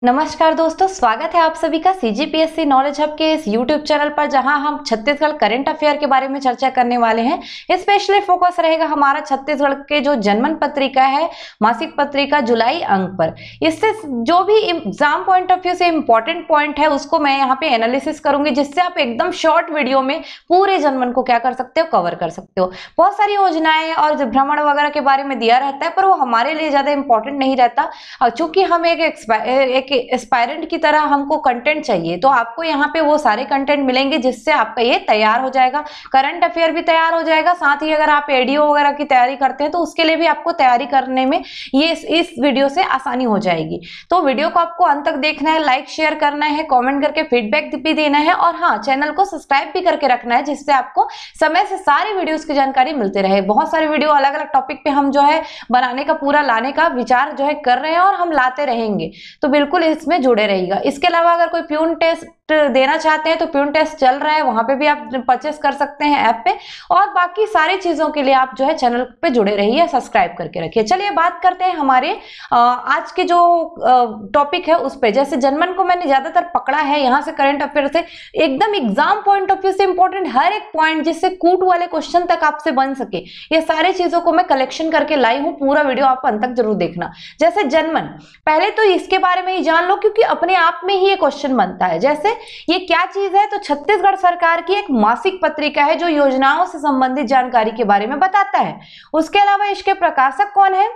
नमस्कार दोस्तों, स्वागत है आप सभी का सीजीपीएससी नॉलेज हब के इस यूट्यूब चैनल पर, जहां हम छत्तीसगढ़ करंट अफेयर के बारे में चर्चा करने वाले हैं। स्पेशली फोकस रहेगा हमारा छत्तीसगढ़ के जो जनमन पत्रिका है, मासिक पत्रिका जुलाई अंक पर। इससे जो भी एग्जाम पॉइंट ऑफ व्यू से इंपॉर्टेंट पॉइंट है उसको मैं यहाँ पे एनालिसिस करूंगी, जिससे आप एकदम शॉर्ट वीडियो में पूरे जनमन को क्या कर सकते हो, कवर कर सकते हो। बहुत सारी योजनाएं और भ्रमण वगैरह के बारे में दिया रहता है, पर वो हमारे लिए ज्यादा इंपॉर्टेंट नहीं रहता। चूंकि हम एक एस्पायरेंट की तरह हमको कंटेंट चाहिए, तो आपको यहाँ पे वो सारे कंटेंट मिलेंगे जिससे आपका ये तैयार हो जाएगा, करंट अफेयर भी तैयार हो जाएगा। साथ ही अगर आप एडीओ वगैरह की तैयारी करते हैं तो उसके लिए भी आपको तैयारी करने में ये इस वीडियो से आसानी हो जाएगी। तो वीडियो को आपको अंत तक देखना है, लाइक शेयर करना है, कॉमेंट करके फीडबैक भी देना है, और हाँ, चैनल को सब्सक्राइब भी करके रखना है, जिससे आपको समय से सारी वीडियोस की जानकारी मिलती रहे। बहुत सारे वीडियो अलग अलग टॉपिक पे हम जो है बनाने का, पूरा लाने का विचार जो है कर रहे हैं, और हम लाते रहेंगे, तो बिल्कुल इसमें जुड़े रहिएगा। इसके अलावा अगर कोई प्यून टेस्ट देना चाहते हैं तो प्यून टेस्ट चल रहा है, वहां पे भी आप परचेस कर सकते हैं ऐप पे। और बाकी सारी चीजों के लिए आप जो है चैनल पे जुड़े रहिए, सब्सक्राइब करके रखिए। चलिए बात करते हैं हमारे आज के जो टॉपिक है उस पे। जैसे जनमन को मैंने ज्यादातर पकड़ा है, यहाँ से करंट अफेयर से एकदम एग्जाम पॉइंट ऑफ व्यू से इंपॉर्टेंट हर एक पॉइंट, जिससे कूट वाले क्वेश्चन तक आपसे बन सके, ये सारी चीजों को मैं कलेक्शन करके लाई हूँ। पूरा वीडियो आप अंत तक जरूर देखना। जैसे जनमन, पहले तो इसके बारे में ही जान लो, क्योंकि अपने आप में ही ये क्वेश्चन बनता है। जैसे ये क्या चीज है, तो छत्तीसगढ़ सरकार की एक मासिक पत्रिका है जो योजनाओं से संबंधित जानकारी के बारे में बताता है। उसके अलावा इसके प्रकाशक कौन है,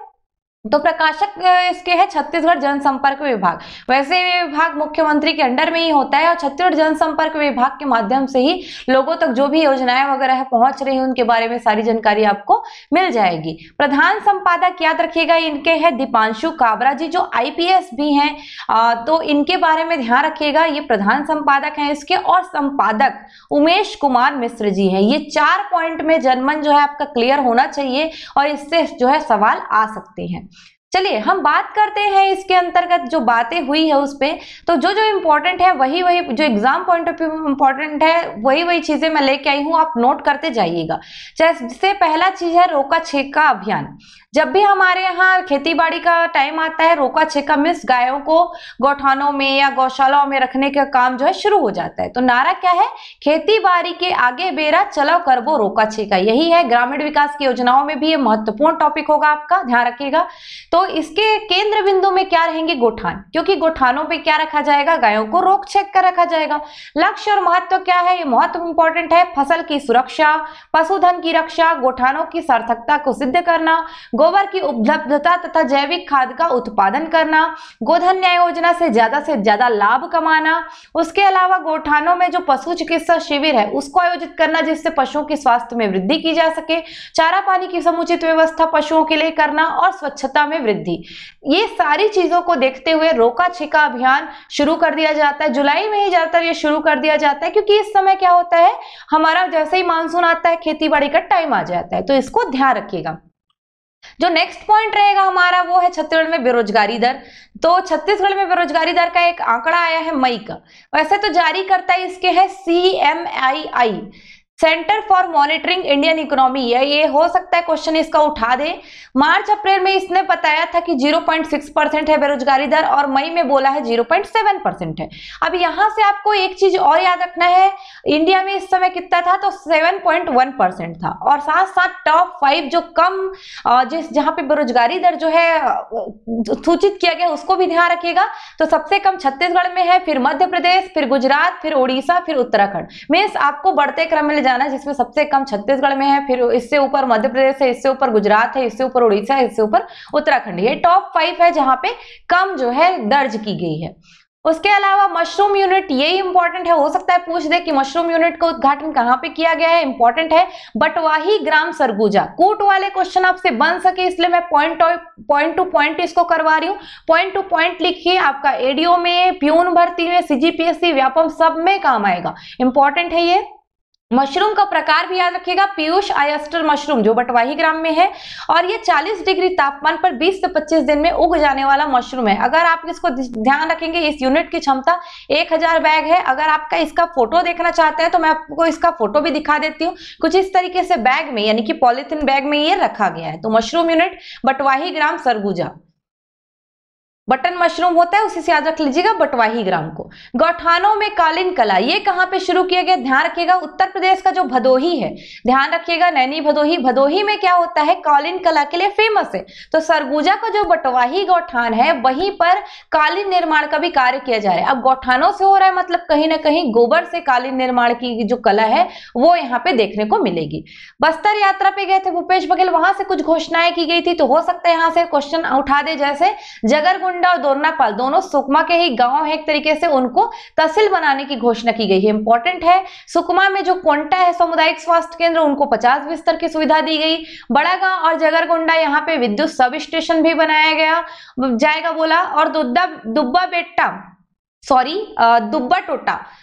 तो प्रकाशक इसके है छत्तीसगढ़ जनसंपर्क विभाग। वैसे ये विभाग मुख्यमंत्री के अंडर में ही होता है, और छत्तीसगढ़ जनसंपर्क विभाग के माध्यम से ही लोगों तक जो भी योजनाएं वगैरह है पहुंच रही है, उनके बारे में सारी जानकारी आपको मिल जाएगी। प्रधान संपादक याद रखिएगा इनके हैं दीपांशु काबरा जी, जो आईपीएस भी हैं, तो इनके बारे में ध्यान रखिएगा। ये प्रधान संपादक हैं इसके, और संपादक उमेश कुमार मिश्र जी हैं। ये 4 पॉइंट में जनमन जो है आपका क्लियर होना चाहिए, और इससे जो है सवाल आ सकते हैं। चलिए हम बात करते हैं इसके अंतर्गत जो बातें हुई है उस पे। तो जो जो इम्पोर्टेंट है वही जो exam point of view important है वही चीजें मैं लेके आई हूँ, आप नोट करते जाइएगा। जैसे पहला चीज है रोका छेका अभियान। जब भी हमारे यहाँ खेती बाड़ी का टाइम आता है, रोका छेका मीन्स गायों को गौठानों में या गौशालाओं में रखने का काम जो है शुरू हो जाता है। तो नारा क्या है, खेती बाड़ी के आगे बेरा चलो करबो रोका छेका। यही है, ग्रामीण विकास की योजनाओं में भी ये महत्वपूर्ण टॉपिक होगा, आपका ध्यान रखिएगा। तो इसके केंद्र बिंदु में क्या रहेंगे, गोठान, क्योंकि गोठानों पे क्या रखा जाएगा, गायों को रोक छेक कर रखा जाएगा। लक्ष्य और महत्व क्या है, ये महत्व इंपॉर्टेंट है। फसल की सुरक्षा, पशुधन की रक्षा, गोठानों की सार्थकता को सिद्ध करना, गोबर की उपलब्धता तथा जैविक खाद का उत्पादन करना, गोधन न्याय योजना से ज्यादा लाभ कमाना। उसके अलावा गोठानों में जो पशु चिकित्सा शिविर है उसको आयोजित करना, जिससे पशुओं की स्वास्थ्य में वृद्धि की जा सके। चारा पानी की समुचित व्यवस्था पशुओं के लिए करना, और स्वच्छता में वृद्धि। ये सारी चीजों को देखते हुए रोका छेका अभियान शुरू कर दिया जाता है। जुलाई में ही ज्यादातर ये शुरू कर दिया जाता है, क्योंकि इस समय क्या होता है, हमारा जैसे ही मानसून आता है खेती बाड़ी का टाइम आ जाता है। तो इसको ध्यान रखिएगा। जो नेक्स्ट पॉइंट रहेगा हमारा वो है छत्तीसगढ़ में बेरोजगारी दर। तो छत्तीसगढ़ में बेरोजगारी दर का एक आंकड़ा आया है मई का। वैसे तो जारी करता है इसके है CMII, centre for monitoring Indian economy. ये हो सकता है क्वेश्चन इसका उठा दे। मार्च अप्रैल में इसने बताया था कि 0.6% है बेरोजगारी दर, और मई में बोला है 0.7% है। अब यहां से आपको एक चीज और याद रखना है, इंडिया में इस समय कितना था, तो 7.1% था। और साथ साथ टॉप 5 जो कम जहां पे बेरोजगारी दर जो है सूचित किया गया उसको भी ध्यान रखिएगा। तो सबसे कम छत्तीसगढ़ में है, फिर मध्य प्रदेश, फिर गुजरात, फिर उड़ीसा, फिर उत्तराखंड। मीन्स आपको बढ़ते क्रम में जाना है, जिसमें सबसे कम छत्तीसगढ़ में है, फिर इससे ऊपर मध्य प्रदेश है, इससे ऊपर गुजरात है, इससे ऊपर उड़ीसा है, इससे ऊपर उत्तराखंड। ये टॉप 5 है जहां पे कम जो है दर्ज की गई है। उसके अलावा मशरूम यूनिट, ये इंपॉर्टेंट है, हो सकता है पूछ दे कि मशरूम यूनिट का उद्घाटन कहां पे किया गया है, इंपॉर्टेंट है। बटवाही ग्राम सरगुजा, कूट वाले क्वेश्चन आपसे बन सके इसलिए मैं पॉइंट टू पॉइंट इसको करवा रही हूँ। पॉइंट टू पॉइंट लिखिए, आपका एडीओ में, प्यून भर्ती में, सीजीपीएससी व्यापम सब में काम आएगा, इंपॉर्टेंट है ये। मशरूम का प्रकार भी याद रखिएगा, पीयूष आयस्टर मशरूम, जो बटवाही ग्राम में है, और ये 40 डिग्री तापमान पर 20 से 25 दिन में उग जाने वाला मशरूम है। अगर आप इसको ध्यान रखेंगे, इस यूनिट की क्षमता 1000 बैग है। अगर आपका इसका फोटो देखना चाहते हैं तो मैं आपको इसका फोटो भी दिखा देती हूँ। कुछ इस तरीके से बैग में, यानी कि पॉलिथीन बैग में ये रखा गया है। तो मशरूम यूनिट बटवाही ग्राम सरगुजा। बटन मशरूम होता है, उसी से याद रख लीजिएगा बटवाही ग्राम को। गौठानों में कालीन कला, ये कहां पे शुरू किया गया, ध्यान रखिएगा उत्तर प्रदेश का जो भदोही है, ध्यान रखिएगा नैनी भदोही, भदोही में क्या होता है, कालीन कला के लिए फेमस है। तो सरगुजा का जो बटवाही गौठान है वहीं पर कालीन निर्माण का भी कार्य किया जा रहा है। अब गौठानों से हो रहा है मतलब कहीं ना कहीं गोबर से कालीन निर्माण की जो कला है वो यहाँ पे देखने को मिलेगी। बस्तर यात्रा पे गए थे भूपेश बघेल, वहां से कुछ घोषणाएं की गई थी, तो हो सकता है यहाँ से क्वेश्चन उठा दे, जैसे जगरगुंडा और दोरनापाल दोनों सुकमा के ही गांव है, एक तरीके से उनको तहसील बनाने की घोषणा की गई है, इंपॉर्टेंट है। सुकमा में जो कोंटा है सामुदायिक स्वास्थ्य केंद्र, उनको 50 बिस्तर की सुविधा दी गई। बड़ा गांव और जगरगुंडा यहाँ पे विद्युत सब स्टेशन भी बनाया गया जाएगा बोला। और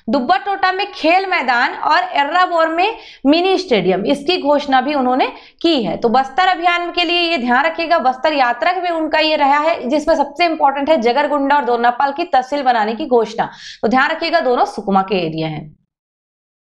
दुब्बा टोटा में खेल मैदान और एर्राबोर में मिनी स्टेडियम, इसकी घोषणा भी उन्होंने की है। तो बस्तर अभियान के लिए ये ध्यान रखिएगा, बस्तर यात्रा में उनका ये रहा है, जिसमें सबसे इंपॉर्टेंट है जगरगुंडा और दोरनापाल की तहसील बनाने की घोषणा। तो ध्यान रखिएगा दोनों सुकमा के एरिया हैं।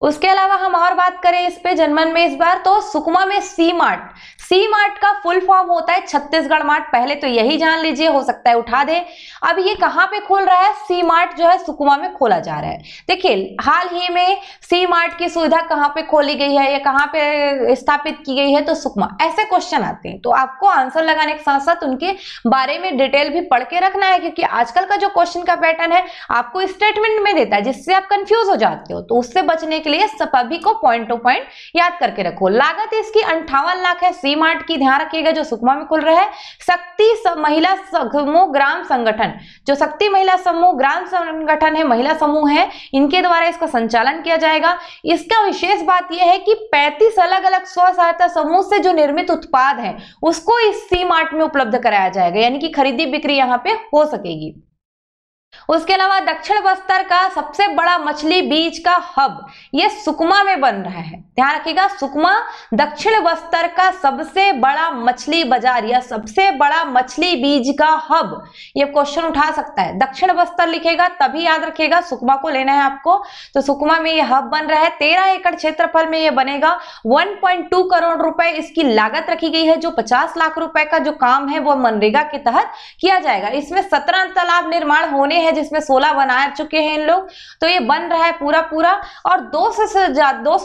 उसके अलावा हम और बात करें इस पे जनमन में इस बार, तो सुकमा में सी मार्ट का फुल फॉर्म होता है छत्तीसगढ़ मार्ट, पहले तो यही जान लीजिए, हो सकता है उठा दे। अब ये कहां पे खोल रहा है, सी मार्ट जो है सुकमा में खोला जा रहा है। देखिए हाल ही में सी मार्ट की सुविधा कहां पे खोली गई है या कहां पे स्थापित की गई है, तो सुकमा। ऐसे क्वेश्चन आते हैं तो आपको आंसर लगाने के साथ साथ उनके बारे में डिटेल भी पढ़ के रखना है, क्योंकि आजकल का जो क्वेश्चन का पैटर्न है आपको स्टेटमेंट में देता है जिससे आप कंफ्यूज हो जाते हो, तो उससे बचने के लिए सभी को पॉइंट टू पॉइंट याद करके रखो। लागत इसकी 58 लाख है सी मार्ट की, ध्यान रखिएगा, जो सुकमा में खुल रहा है। शक्ति महिला समूह ग्राम संगठन, जो शक्ति महिला समूह ग्राम संगठन है, महिला समूह है, इनके द्वारा इसका संचालन किया जाएगा। इसका विशेष बात यह है कि 35 अलग अलग स्व सहायता समूह से जो निर्मित उत्पाद है उसको इस सी मार्ट में उपलब्ध कराया जाएगा, यानी कि खरीदी बिक्री यहाँ पे हो सकेगी। उसके अलावा दक्षिण बस्तर का सबसे बड़ा मछली बीज का हब ये सुकमा में बन रहा है, ध्यान रखिएगा, सुकमा दक्षिण बस्तर का सबसे बड़ा मछली बाजार या सबसे बड़ा मछली बीज का हब, ये क्वेश्चन उठा सकता है। दक्षिण बस्तर लिखेगा तभी याद रखिएगा सुकमा को लेना है आपको। तो सुकमा में ये हब बन रहा है, 13 एकड़ क्षेत्रफल में ये बनेगा। 1.2 करोड़ रुपए इसकी लागत रखी गई है। जो 50 लाख रुपए का जो काम है वो मनरेगा के तहत किया जाएगा। इसमें 17 तालाब निर्माण होने हैं, जिसमें 16 बना चुके हैं इन लोग। तो ये बन रहा है पूरा और 200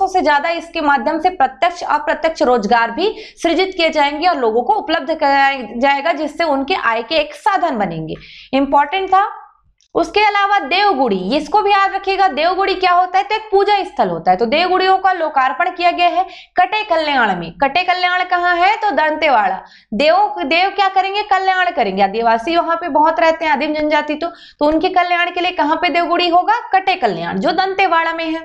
से ज्यादा इसके माध्यम से प्रत्यक्ष अप्रत्यक्ष रोजगार भी सृजित किए जाएंगे और लोगों को उपलब्ध कराया जाएगा, जिससे उनके आय के एक साधन बनेंगे। इंपॉर्टेंट था। उसके अलावा देवगुड़ी, इसको भी याद रखिएगा। देवगुड़ी क्या होता है, तो एक पूजा स्थल होता है। तो देवगुड़ियों का लोकार्पण किया गया है कटे कल्याण में। कटे कल्याण कहाँ है, तो दंतेवाड़ा। देव क्या करेंगे, कल्याण करेंगे। आदिवासी वहां पे बहुत रहते हैं, आदिम जनजाति, तो उनके कल्याण के लिए कहाँ पे देवगुड़ी होगा, कटे कल्याण, जो दंतेवाड़ा में है।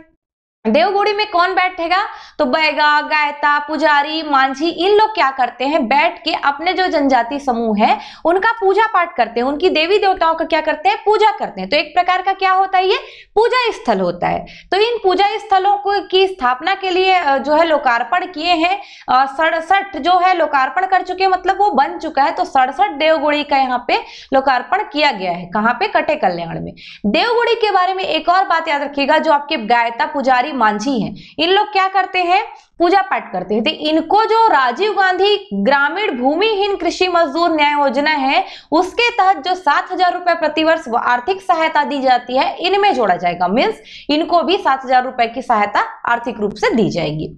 देवगुड़ी में कौन बैठेगा, तो बैगा, गायता, पुजारी, मांझी, इन लोग क्या करते हैं, बैठ के अपने जो जनजाति समूह है उनका पूजा पाठ करते हैं, उनकी देवी देवताओं का क्या करते हैं, पूजा करते हैं। तो एक प्रकार का क्या होता है, ये पूजा स्थल होता है। तो इन पूजा स्थलों को की स्थापना के लिए जो है लोकार्पण किए हैं 67 जो है लोकार्पण कर चुके हैं, मतलब वो बन चुका है। तो 67 देवगुड़ी का यहाँ पे लोकार्पण किया गया है। कहाँ पे, कटे कल्याण में। देवगुड़ी के बारे में एक और बात याद रखिएगा, जो आपके गायता, पुजारी, मांझी हैं, इन लोग क्या करते हैं, पूजा पाठ करते हैं। तो इनको जो राजीव गांधी ग्रामीण भूमिहीन कृषि मजदूर न्याय योजना है उसके तहत जो 7,000 रुपए प्रतिवर्ष आर्थिक सहायता दी जाती है, इनमें जोड़ा जाएगा। मीन्स इनको भी 7,000 रुपए की सहायता आर्थिक रूप से दी जाएगी।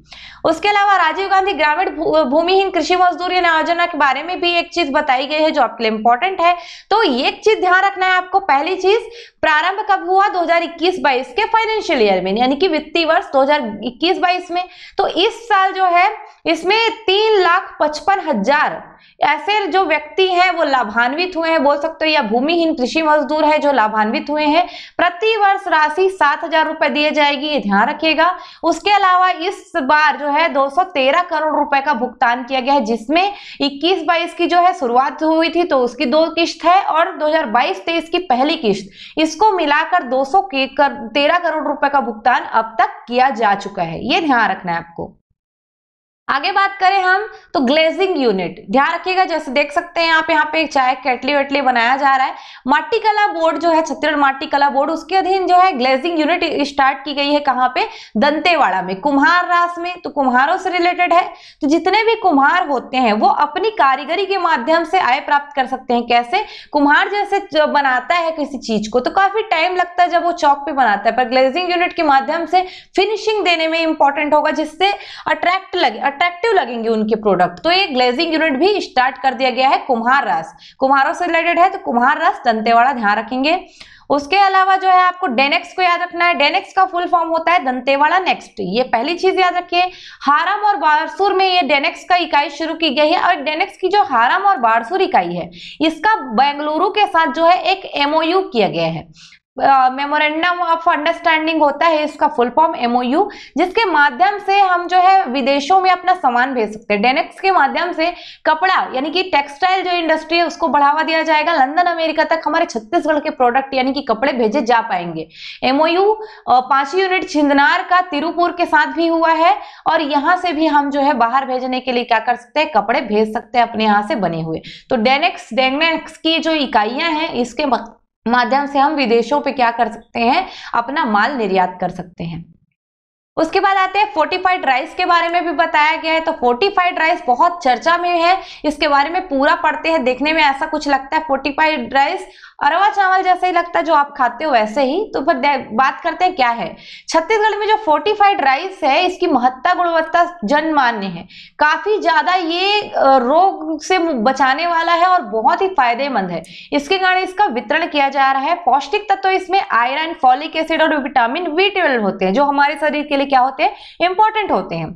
उसके अलावा राजीव गांधी ग्रामीण भूमिहीन कृषि मजदूर न्याय योजना के बारे में भी एक चीज बताई गई है जो आपके लिए इंपॉर्टेंट है। तो एक चीज ध्यान रखना है आपको। पहली चीज, प्रारंभ कब हुआ, 2021-22 के फाइनेंशियल ईयर में, यानी कि वित्तीय वर्ष 2021-22 में। तो इस साल जो है इसमें 3,55,000 ऐसे जो व्यक्ति हैं वो लाभान्वित हुए हैं, बोल सकते हो, या भूमिहीन कृषि मजदूर है जो लाभान्वित हुए हैं। प्रति वर्ष राशि 7,000 रुपए दिए जाएगी, ये ध्यान रखिएगा। उसके अलावा इस बार जो है 213 करोड़ रुपए का भुगतान किया गया है, जिसमें 21-22 की जो है शुरुआत हुई थी तो उसकी 2 किस्त है, और 2022-23 की पहली किस्त, इसको मिलाकर 213 करोड़ रुपए का भुगतान अब तक किया जा चुका है। ये ध्यान रखना है आपको। आगे बात करें हम तो ग्लेजिंग यूनिट, ध्यान रखिएगा, जैसे देख सकते हैं आप यहाँ पे चाय केटली वेटली बनाया जा रहा है। माटी कला बोर्ड जो है, छत्तीसगढ़ माटी कला बोर्ड, उसके अधीन जो है ग्लेजिंग यूनिट स्टार्ट की गई है। कहाँ पे? दंतेवाड़ा में, कुम्हार रास में। तो कुम्हारों से रिलेटेड है। तो जितने भी कुम्हार होते हैं वो अपनी कारीगरी के माध्यम से आय प्राप्त कर सकते हैं। कैसे? कुम्हार जैसे बनाता है किसी चीज को तो काफी टाइम लगता है जब वो चौक पे बनाता है, पर ग्लेजिंग यूनिट के माध्यम से फिनिशिंग देने में इंपॉर्टेंट होगा, जिससे अट्रैक्टिव लगेंगे उनके प्रोडक्ट। तो ये ग्लेजिंग यूनिट भी स्टार्ट कर दिया गया है। कुम्हार रास, कुम्हारों से रिलेटेड है, तो कुम्हार रास दंतेवाड़ा, ध्यान रखेंगे। उसके अलावा जो है आपको डेनेक्स को याद रखना है। डेनेक्स का फुल फॉर्म होता है दंतेवाड़ा नेक्स्ट, ये पहली चीज याद रखिए। हारम और बारसूर में ये डेनेक्स का इकाई शुरू की गई है, और डेनेक्स की जो हारम और बारसूर इकाई है इसका बेंगलुरु के साथ जो है एक एमओयू किया गया है। मेमोरेंडम ऑफ अंडरस्टैंडिंग होता है इसका फुल फॉर्म, एमओयू, जिसके माध्यम से हम जो है विदेशों में अपना सामान भेज सकते हैं। डेनेक्स के माध्यम से कपड़ा यानी कि टेक्सटाइल जो इंडस्ट्री है उसको बढ़ावा दिया जाएगा। लंदन अमेरिका तक हमारे छत्तीसगढ़ के प्रोडक्ट यानी कि कपड़े भेजे जा पाएंगे। एमओयू 5 यूनिट छिंदनार का तिरुपुर के साथ भी हुआ है, और यहां से भी हम जो है बाहर भेजने के लिए क्या कर सकते हैं, कपड़े भेज सकते हैं अपने यहाँ से बने हुए। तो डेनेक्स की जो इकाइयां हैं इसके माध्यम से हम विदेशों पे क्या कर सकते हैं, अपना माल निर्यात कर सकते हैं। उसके बाद आते हैं फोर्टिफाइड राइस के बारे में भी बताया गया है। तो फोर्टिफाइड राइस बहुत चर्चा में है, इसके बारे में पूरा पढ़ते हैं। देखने में ऐसा कुछ लगता है फोर्टिफाइड राइस अरवा चावल जैसे ही लगता है जो आप खाते हो वैसे ही। तो फिर बात करते हैं क्या है। छत्तीसगढ़ में जो फोर्टिफाइड राइस है इसकी महत्ता गुणवत्ता जनमान्य है, काफी ज्यादा ये रोग से बचाने वाला है और बहुत ही फायदेमंद है। इसके कारण इसका वितरण किया जा रहा है। पौष्टिक तत्व इसमें आयरन, फॉलिक एसिड और विटामिन B12 होते हैं, जो हमारे शरीर के लिए क्या होते हैं, इंपॉर्टेंट होते हैं।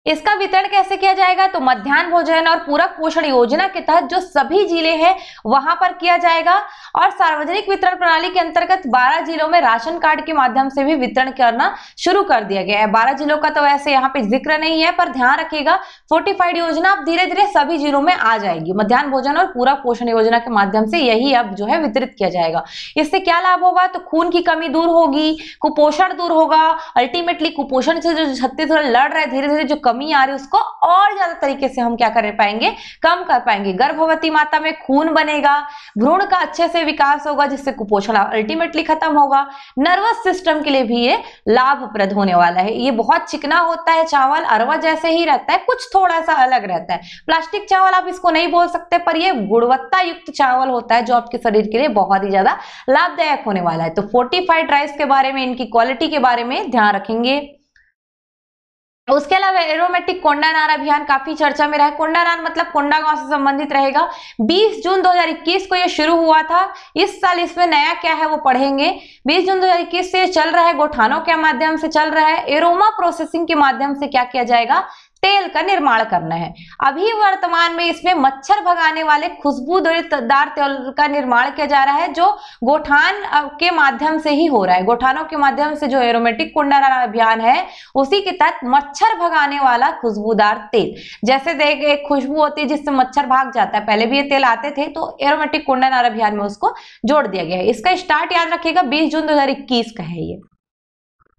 इसका वितरण कैसे किया जाएगा, तो मध्याह्न भोजन और पूरक पोषण योजना के तहत जो सभी जिले हैं वहां पर किया जाएगा, और सार्वजनिक वितरण प्रणाली के अंतर्गत 12 जिलों में राशन कार्ड के माध्यम से भी वितरण करना शुरू कर दिया गया है। 12 जिलों का तो वैसे यहाँ पे जिक्र नहीं है, पर ध्यान रखिएगा फोर्टिफाइड योजना अब धीरे धीरे सभी जिलों में आ जाएगी। मध्याह्न भोजन और पूरक पोषण योजना के माध्यम से यही अब जो है वितरित किया जाएगा। इससे क्या लाभ होगा, तो खून की कमी दूर होगी, कुपोषण दूर होगा। अल्टीमेटली कुपोषण से जो छत्तीसगढ़ लड़ रहा है, धीरे धीरे जो कमी आ रही है उसको और ज्यादा तरीके से हम क्या कर पाएंगे, कम कर पाएंगे। गर्भवती माता में खून बनेगा, भ्रूण का अच्छे से विकास होगा, जिससे कुपोषण अल्टीमेटली खत्म होगा। नर्वस सिस्टम के लिए भी ये लाभप्रद होने वाला है। ये बहुत चिकना होता है चावल, अरवा जैसे ही रहता है, कुछ थोड़ा सा अलग रहता है। प्लास्टिक चावल आप इसको नहीं बोल सकते, पर ये गुणवत्ता युक्त चावल होता है जो आपके शरीर के लिए बहुत ही ज्यादा लाभदायक होने वाला है। तो फोर्टिफाइड राइस के बारे में, इनकी क्वालिटी के बारे में ध्यान रखेंगे। उसके अलावा एरोमेटिक कोंडानार अभियान काफी चर्चा में रहा है। कोंडानार मतलब कोंडागांव से संबंधित रहेगा। 20 जून 2021 को यह शुरू हुआ था। इस साल इसमें नया क्या है वो पढ़ेंगे। 20 जून 2021 से चल रहा है, गोठानों के माध्यम से चल रहा है। एरोमा प्रोसेसिंग के माध्यम से क्या किया जाएगा, तेल का निर्माण करना है। अभी वर्तमान में इसमें मच्छर भगाने वाले खुशबूदार तेल का निर्माण किया जा रहा है, जो गोठान के माध्यम से ही हो रहा है। गोठानों के माध्यम से जो एरोमेटिक कोंडानार अभियान है उसी के तहत मच्छर भगाने वाला खुशबूदार तेल, जैसे देख एक खुशबू होती है जिससे मच्छर भाग जाता है, पहले भी ये तेल आते थे, तो एरोमेटिक कोंडानार अभियान में उसको जोड़ दिया गया है। इसका स्टार्ट याद रखिएगा 20 जून 2021 का है ये।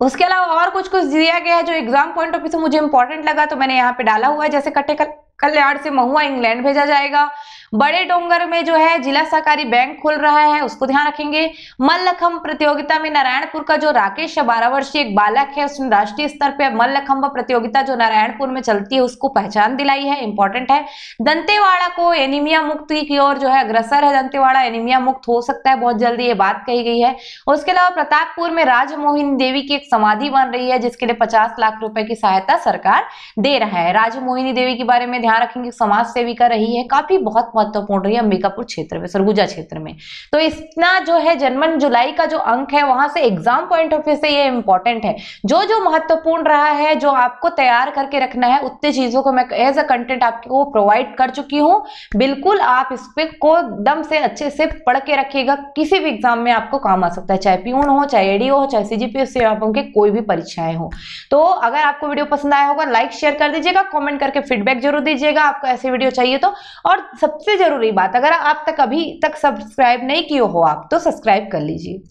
उसके अलावा और कुछ दिया गया है जो एग्जाम पॉइंट ऑफ व्यू से मुझे इंपॉर्टेंट लगा, तो मैंने यहाँ पे डाला हुआ है। जैसे कट्टे कल्याण से महुआ इंग्लैंड भेजा जाएगा। बड़े डोंगर में जो है जिला सहकारी बैंक खुल रहा है, उसको ध्यान रखेंगे। मल्लखंब प्रतियोगिता में नारायणपुर का जो राकेश 12 वर्षीय एक बालक है, उसने राष्ट्रीय स्तर पे मल्लखंब प्रतियोगिता जो नारायणपुर में चलती है उसको पहचान दिलाई है, इंपॉर्टेंट है। दंतेवाड़ा को एनीमिया मुक्ति की ओर जो है अग्रसर है, दंतेवाड़ा एनीमिया मुक्त हो सकता है बहुत जल्दी, ये बात कही गई है। उसके अलावा प्रतापपुर में राजमोहिनी देवी की एक समाधि बन रही है, जिसके लिए 50 लाख रुपए की सहायता सरकार दे रहा है। राजमोहिनी देवी के बारे में ध्यान रखेंगे, समाज सेविका रही है, काफी बहुत महत्वपूर्ण रही है अंबिकापुर क्षेत्र में, सरगुजा क्षेत्र में। तो इतना जो है जन्म जुलाई का जो अंक है वहां से एग्जाम पॉइंट ऑफ व्यू से ये इंपॉर्टेंट है। जो जो महत्वपूर्ण रहा है, जो आपको तैयार करके रखना है, उतने चीजों को मैं एज अ कंटेंट आपको प्रोवाइड कर चुकी हूँ। बिल्कुल आप इस पे को दम से अच्छे से पढ़ के रखिएगा, किसी भी एग्जाम में आपको काम आ सकता है, चाहे प्यून हो, चाहे एडीओ हो, चाहे सीजीपीएससी के कोई भी परीक्षाएं हो। तो अगर आपको वीडियो पसंद आया होगा लाइक शेयर कर दीजिएगा, कमेंट करके फीडबैक जरूर दीजिएगा आपको ऐसे वीडियो चाहिए तो। और सबसे जरूरी बात, अगर आप तक अभी तक सब्सक्राइब नहीं किए हो आप तो सब्सक्राइब कर लीजिए।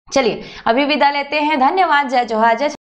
चलिए अभी विदा लेते हैं, धन्यवाद, जय जोहार, जय